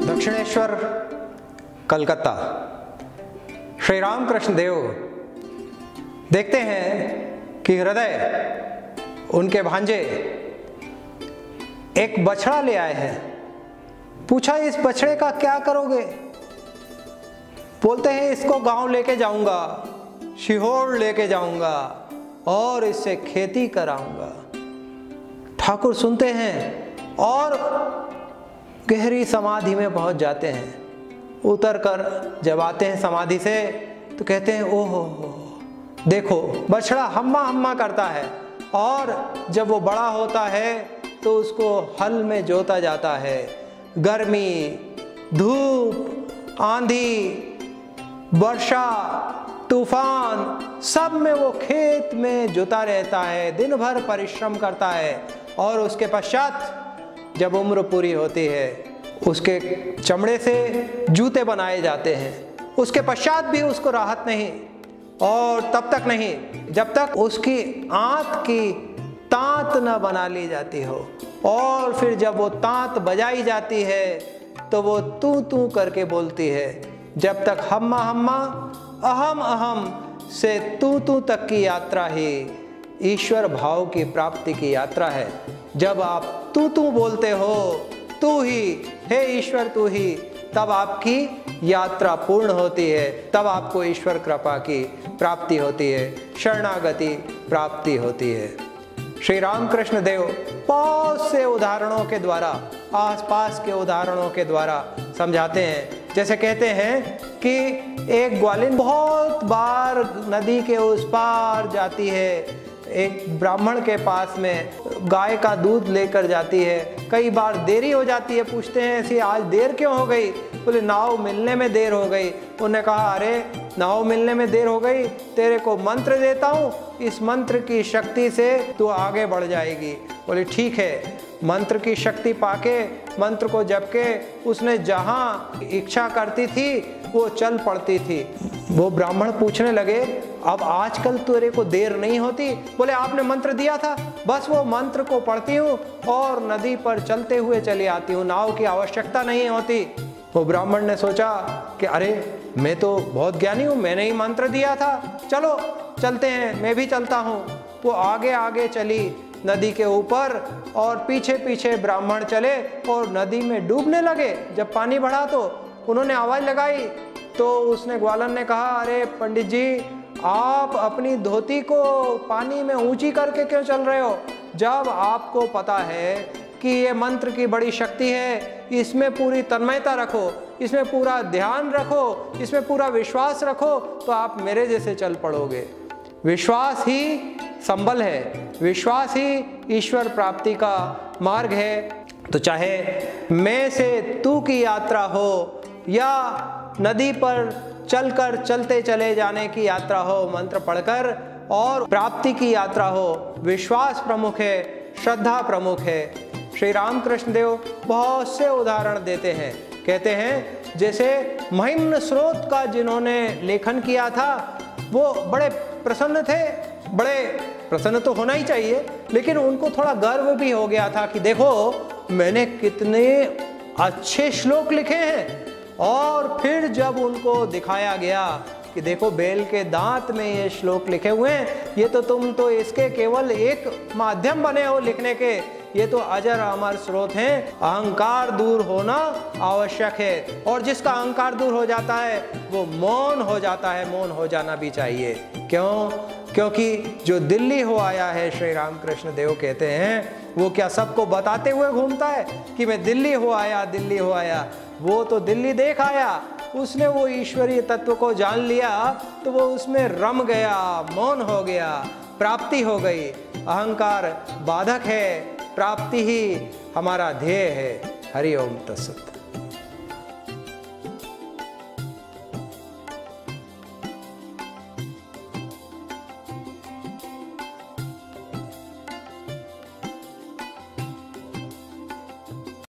दक्षिणेश्वर, कलकत्ता। श्री रामकृष्ण देव देखते हैं कि हृदय उनके भांजे एक बछड़ा ले आए हैं। पूछा, इस बछड़े का क्या करोगे? बोलते हैं, इसको गांव लेके जाऊंगा, सीहोर लेके जाऊंगा और इससे खेती कराऊंगा। ठाकुर सुनते हैं और गहरी समाधि में पहुंच जाते हैं। उतर कर जब आते हैं समाधि से तो कहते हैं, ओहो देखो बछड़ा हम्मा हम्मा करता है, और जब वो बड़ा होता है तो उसको हल में जोता जाता है। गर्मी, धूप, आंधी, वर्षा, तूफान, सब में वो खेत में जुता रहता है, दिन भर परिश्रम करता है। और उसके पश्चात जब उम्र पूरी होती है, उसके चमड़े से जूते बनाए जाते हैं। उसके पश्चात भी उसको राहत नहीं, और तब तक नहीं जब तक उसकी आंत की तांत न बना ली जाती हो। और फिर जब वो तांत बजाई जाती है तो वो तू तू करके बोलती है। जब तक हम्मा हम्मा, अहम अहम से तू तू तक की यात्रा ही ईश्वर भाव की प्राप्ति की यात्रा है। जब आप तू तू बोलते हो, तू ही, हे ईश्वर तू ही, तब आपकी यात्रा पूर्ण होती है, तब आपको ईश्वर कृपा की प्राप्ति होती है, शरणागति प्राप्ति होती है। श्री रामकृष्ण देव बहुत से उदाहरणों के द्वारा, आसपास के उदाहरणों के द्वारा समझाते हैं। जैसे कहते हैं कि एक ग्वालिन बहुत बार नदी के उस पार जाती है, एक ब्राह्मण के पास में गाय का दूध लेकर जाती है। कई बार देरी हो जाती है, पूछते हैं ऐसी आज देर क्यों हो गई? बोले नाव मिलने में देर हो गई। उन्होंने कहा, अरे नाव मिलने में देर हो गई, तेरे को मंत्र देता हूँ, इस मंत्र की शक्ति से तू आगे बढ़ जाएगी। बोले ठीक है। मंत्र की शक्ति पाके मंत्र को जप के उसने जहाँ इच्छा करती थी वो चल पड़ती थी। वो ब्राह्मण पूछने लगे, अब आजकल तेरे को देर नहीं होती? बोले आपने मंत्र दिया था, बस वो मंत्र को पढ़ती हूँ और नदी पर चलते हुए चली आती हूँ, नाव की आवश्यकता नहीं होती। वो ब्राह्मण ने सोचा कि अरे मैं तो बहुत ज्ञानी हूँ, मैंने ही मंत्र दिया था, चलो चलते हैं, मैं भी चलता हूँ। वो आगे आगे चली नदी के ऊपर और पीछे पीछे ब्राह्मण चले और नदी में डूबने लगे। जब पानी बढ़ा तो उन्होंने आवाज़ लगाई तो उसने ग्वालन ने कहा, अरे पंडित जी, आप अपनी धोती को पानी में ऊंची करके क्यों चल रहे हो? जब आपको पता है कि ये मंत्र की बड़ी शक्ति है, इसमें पूरी तन्मयता रखो, इसमें पूरा ध्यान रखो, इसमें पूरा विश्वास रखो, तो आप मेरे जैसे चल पड़ोगे। विश्वास ही संबल है, विश्वास ही ईश्वर प्राप्ति का मार्ग है। तो चाहे मैं से तू की यात्रा हो या नदी पर चलकर चलते चले जाने की यात्रा हो, मंत्र पढ़कर, और प्राप्ति की यात्रा हो, विश्वास प्रमुख है, श्रद्धा प्रमुख है। श्री रामकृष्ण देव बहुत से उदाहरण देते हैं। कहते हैं जैसे महिम्न स्रोत का जिन्होंने लेखन किया था वो बड़े प्रसन्न थे। बड़े प्रसन्न तो होना ही चाहिए, लेकिन उनको थोड़ा गर्व भी हो गया था कि देखो मैंने कितने अच्छे श्लोक लिखे हैं। और फिर जब उनको दिखाया गया कि देखो बेल के दांत में ये श्लोक लिखे हुए हैं, ये तो तुम तो इसके केवल एक माध्यम बने हो लिखने के, ये तो अजर अमर स्रोत हैं। अहंकार दूर होना आवश्यक है, और जिसका अहंकार दूर हो जाता है वो मौन हो जाता है, मौन हो जाना भी चाहिए। क्यों? क्योंकि जो दिल्ली हो आया है, श्री रामकृष्ण देव कहते हैं, वो क्या सबको बताते हुए घूमता है कि मैं दिल्ली हो आया, दिल्ली हो आया? वो तो दिल्ली देख आया, उसने वो ईश्वरीय तत्व को जान लिया तो वो उसमें रम गया, मौन हो गया, प्राप्ति हो गई। अहंकार बाधक है, प्राप्ति ही हमारा ध्येय है। हरि ओम तत्सत।